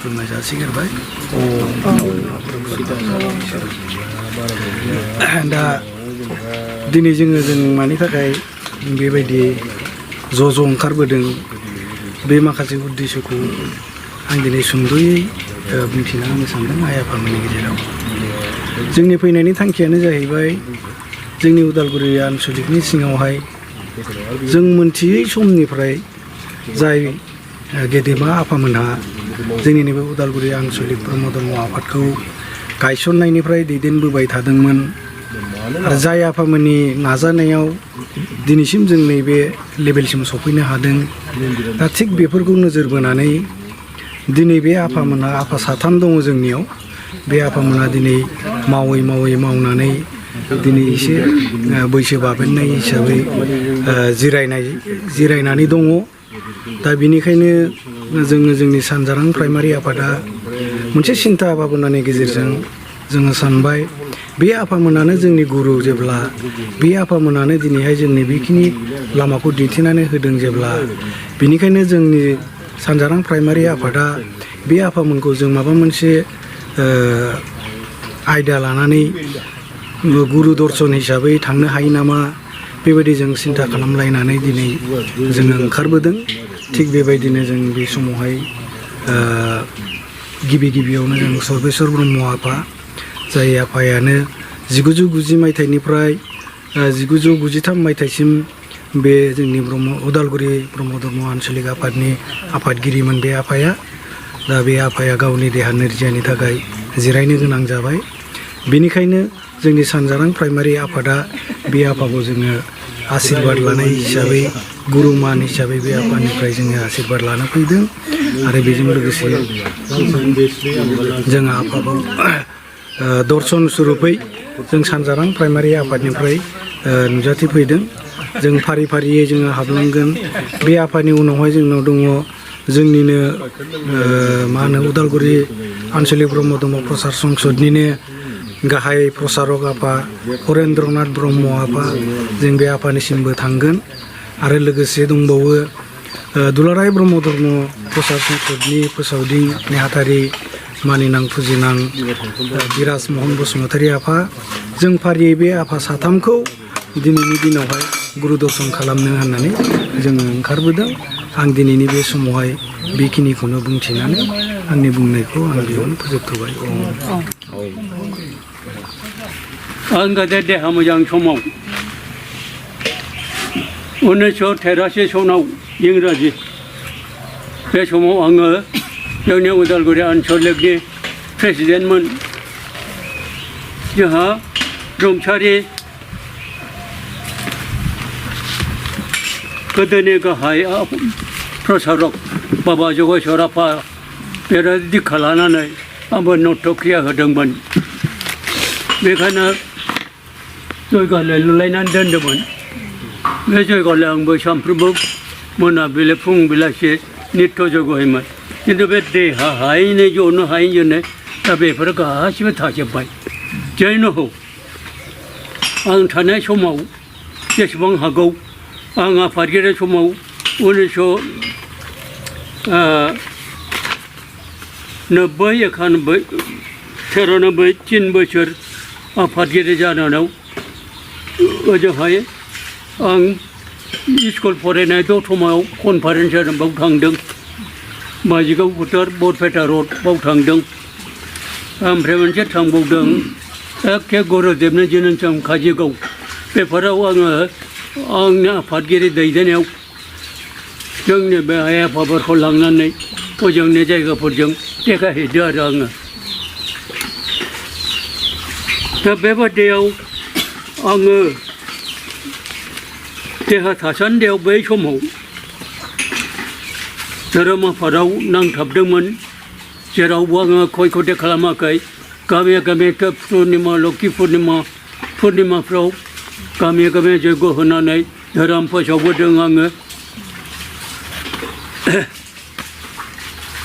खुलुमनाय जासिगोरबाय दा दिनै जों मानि थाखाय बेबायदि ज' ओंखारबोदों बे माखासे उद्देश्यखौ आं दिनै सुंद'यै बुंथिना होनो सानदों आइ आफामोननि गेजेराव जोंनि फैनायनि थांखियानो जाहैबाय जोंनि उदालगुरि आनसलिकनि सिङावहाय जों मोनथियै समनिफ्राय जाय गेदेमा आफामोनहा जोंनि नैबे उदालगुरि आनसलिक ब्रह्म धर्म आफादखौ गायसननायनिफ्राय दैदेनबोबाय थादोंमोन आरो जाय आफामोननि नाजानायाव दिनैसिम जों नैबे लेभेलसिम सफैनो हादों दा थिग बेफोरखौ नोजोर बोनानै दिनै बे आफामोनहा आफा साथाम दङ जोंनियाव बे आफामोनहा दिनै मावनानै दिनै एसे बैसो बाबेननाय हिसाबै जिरायनानै दङ दा बेनिखायनो जोङो जोंनि सानजारां प्राइमारि आफादा मोनसे सिन्था भाबनानि गेजेरजों जोङो सानबाय बे आफामोनानो जोंनि गुरु जेब्ला बे आफामोनानो दिनैहाय जोंनि बेखिनि लामाखौ दिन्थिनानै होदों जेब्ला बेनिखायनो जोंनि सानजारां प्राइमारि आफादा बे आफामोनखौ जों माबा मोनसे आयदा लानानै गुरु दर्शन हिसाबै थांनो हायो नामा बेबायदि जों सिन्था खालामलायनानै दिनै जोङो ओंखारबोदों थिग बेबायदिनो जों बे समावहाय गिबियावनो जों सर्बेश्वर ब्रह्म आफा जाय आफायानो 1990 मायथाइनिफ्राय 1993 मायथाइसिम बे जोंनि उदालगुरि ब्रह्म धर्म आनसलिक आफादनि आफादगिरिमोन बे आफाया दा बे आफाया गावनि देहा नोरजियानि थाखाय जिरायनो गोनां जाबाय बेनिखायनो जोंनि सानजारां प्राइमारि आफादा बे आफाखौ जोङो आशीर्बाद लानाय हिसाबै गुरुमान हिसाबै बे आफानिफ्राय जोङो आशीर्बाद लानो फैदों आरो बेजों लोगोसे जों आफाखौ दर्शन सुरुपै जों सानजारां प्राइमारि आफादनिफ्राय नुजाथिफैदों जों फारियै जोङो हाबलांगोन बे आफानि उनावहाय जोंनाव दङ जोंनिनो मा होनो उदालगुरि आनसलिक ब्रह्म धर्म प्रसार संसदनिनो गाहाय प्रसारक आफा हरेन्द्रनाथ ब्रह्म आफा जों बे आफानिसिमबो थांगोन आरो लोगोसे दंबावो दुलाराय ब्रह्म धर्म प्रसार संसदनि फोसावदिं नेहाथारि मानिनां फुजिनां बिराज महन बसुमतारी आफा जों फारियै बे आफा साथामखौ दिनैनि दिनावहाय गुरु दर्शन खालामनो होननानै जोङो ओंखारबोदों आं दिनैनि बे समावहाय बेखिनिखौनो बुंथिनानै आंनि बुंनायखौ आं बेयावनो फोजोबथ'बाय आं गोदो देहा मोजां समाव 1983 सनाव इंराजि बे समाव आङो जोंनि उदालगुरि आनसलिकनि प्रेसिडेन्टमोन जोंहा रुंसारि गोदोनि गाहाय प्रसारक बाबा जगेश्वर आफा बेराद दिक्षा लानानै आंबो नटक्रिया होदोंमोन बेखायनो जयगालाय लुलायनानै दोन्दोंमोन बे जयगालाय आंबो सानफ्रोमबो मोनाबिलि फुं बेलासि नित्य जग होयोमोन खिन्थु बे देहा हायैनो जनो हायैजोंनो दा बेफोर गासिबो थाजोब्बाय जैन हक आं थानाय समाव जेसेबां हागौ आं आफादगिरि समाव 1990 93 3 बोसोर आफादगिरि जानायाव ओजोंहाय आं स्कुल फरायनाय दतमायाव कनफारेन्स जादों बाव थांदों बाजिगाव फोथार बरपेटा रड बाव थांदों ओमफ्राय मोनसे थांबावदों एखे गुरुदेबनि जोनोम सान काजिगाव बेफोराव आङो आंनि आफादगिरि दैदेननायाव जोंनि बे आइ आफाफोरखौ लांनानै हजोंनि जायगाफोरजों देखायहैदों आरो आङो दा बेबादियाव आङो देहा थासान्दियाव बै समाव धोरोम आफादाव नांथाबदोंमोन जेरावबो आङो खय खथि खालामाखै गामि गामि पुर्निमा लोखि पुर्निमाफ्राव गामि गामि जयग होनानै धोरोम फोसावबोदों आङो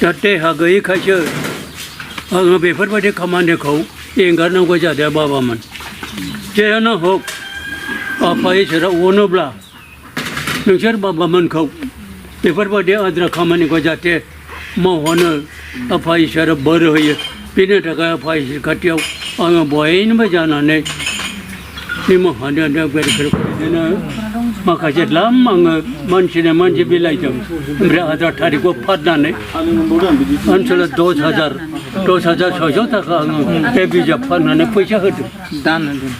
दा देहा गैयैखायसो आङो बेफोरबायदि खामानिखौ एंगारनांगौ जादों बाबामोन जेयानो हक आफा इसोरा अनोब्ला नोंसोर बाबामोनखौ बेफोरबायदि आद्रा खामानिखौ जाहाथे मावहोनो आफा इसोरा बोर होयो बेनि थाखाय आफा इसोर खाथियाव आङो बयनिबो जानानै निमाहा बिदिनो माखासे द्लाम आङो मानसिनो मानसि बिलाइदों ओमफ्राय आद्रा थारिखखौ फाननानै ओनसोला 10,600 थाखा आङो बे बिजाब फाननानै फैसा होदों दान होदों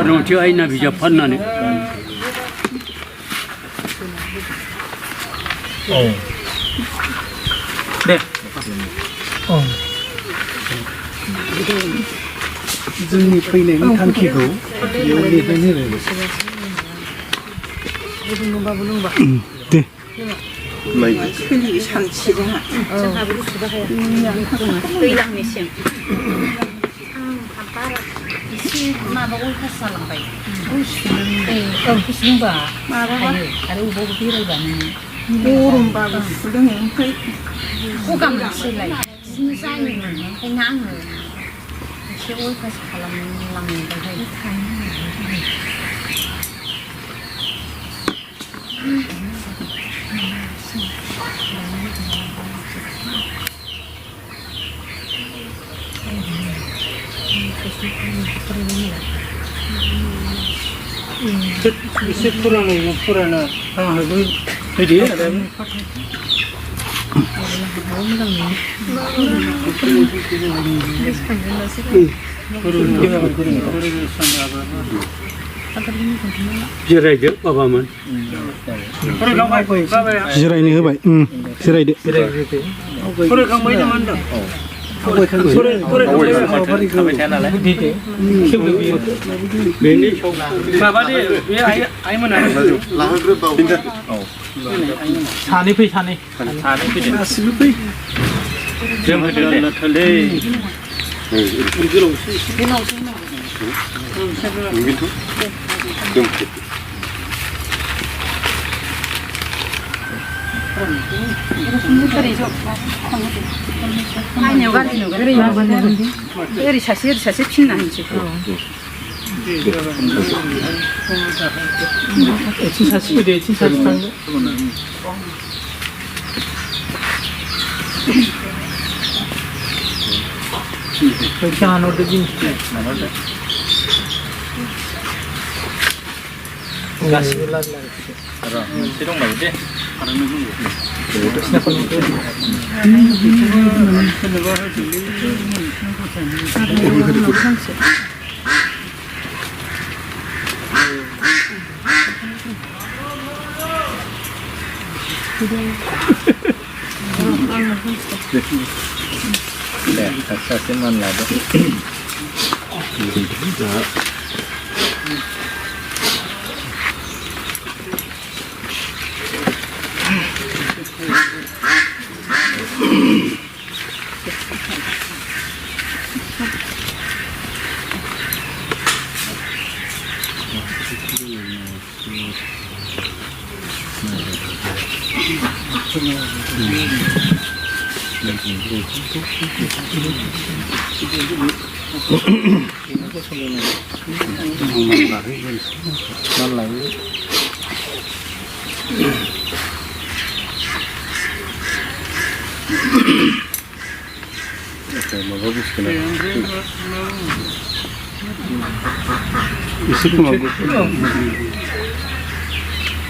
रंथि आयना बिजाब फाननानै दे जोंनि फैनायनि थांखिखौ बेयाव लिरनानै होदों दे सोलियो सानसे जोंहा दैज्लां मेसें माबाखौ पास जालांबाय गुसुंबा माबाबा आरो अबावबो बेरायबानो गरमबाबो सुदों ओमफ्राय गगा मोनसेलाय बिदिनो जायोमोन ओंखायनो आङो एसे अयभास खालामलांबाय एसे फुराना आंहाबो बिदि जिरायदो बाबामोन जिरायनो होबाय जिरायदो फरायखांबाय नामा होनदों माबादे बे आइमोना सानै फै सानै फैदो गासिबो फै जों होदो नायनायाव गाज्रि नुगोन ओरै सासे फिनना होनोसै सासे फैदो सासे थांदो फैसा हानहरदो गासिबो मोनसे दंबावो दे सासे मान लादो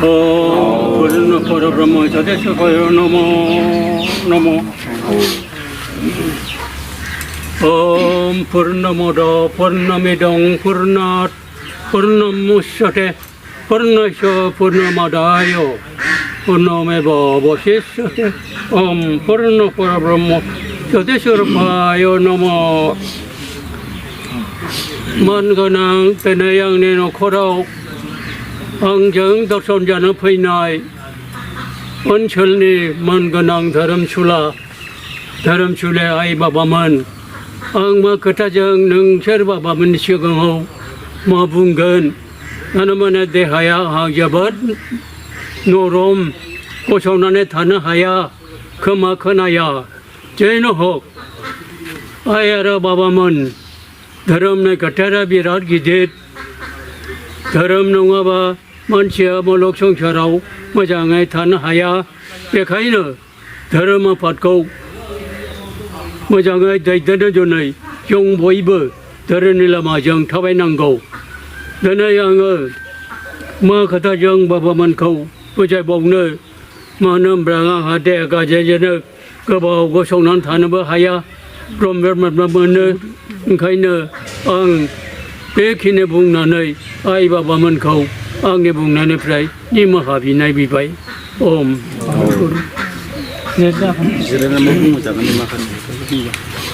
पूर्ण परब्रह्म सदेशकाय नमो नमो ओम पूर्णमद पूर्णमिदं पूर्णात् पूर्णमुच्यते पूर्णस्य पूर्णमादाय पूर्णमेवावशिष्यते ओम पूर्ण परब्रह्म सदेशकाय नमो मान गोनां दिनै आंनि न'खराव आंजों दर्शन जानो फैनाय ओनसोलनि मानगोनां धोरोमसुला आइ बाबामोन आं मा खोथाजों नोंसोर बाबामोननि सिगाङाव मा बुंगोन माने देहाया आंहा जोबोद नरम गसंनानै थानो हाया खोमा खोनाया जेनो हक आइ आरो बाबामोन धोरोमनि खोथाया बिराद गिदिर धोरोम नङाबा मानसिया मुलुग संसाराव मोजाङै थानो हाया बेखायनो धोरोम आफादखौ मोजाङै दैदेननो जुनै जों बयबो धोरोमनि लामाजों थाबायनांगौ दिनै आङो मा खोथाजों बाबामोनखौ बुजायबावनो मानो होनब्ला आंहा देहा गाज्रिजोंनो गोबाव गसंनानै थानोबो हाया ब्रह्म मोनो ओंखायनो आं बेखिनि बुंनानै आइ बाबामोनखौ आंनि बुंनायनिफ्राय निमाहा बिनाय बिबाय ओम जिरायनानै बुंजागोन माखासे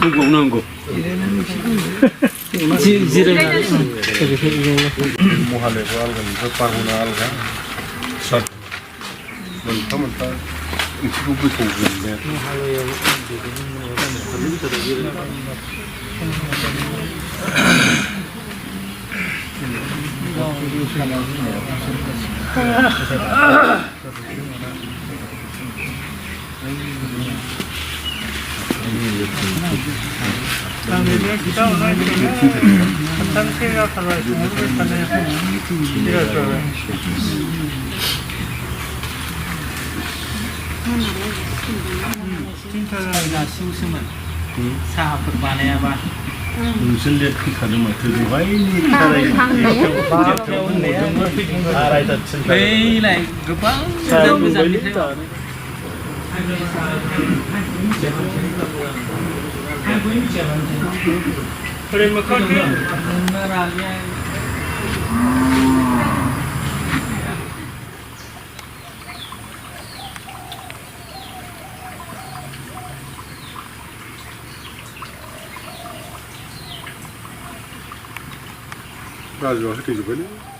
बुंबावनांगौ महालयखौ आलगा ओमफ्राय पार्बना आलगा सत मोनफा मोनफा ओंथिखौ गोथौ साहाफोर बानायाबा नोंसोर लेट फैखादों माथो बैलाय गोबां गोजाननिफ्राय राजुआ होथैजोब्बायलै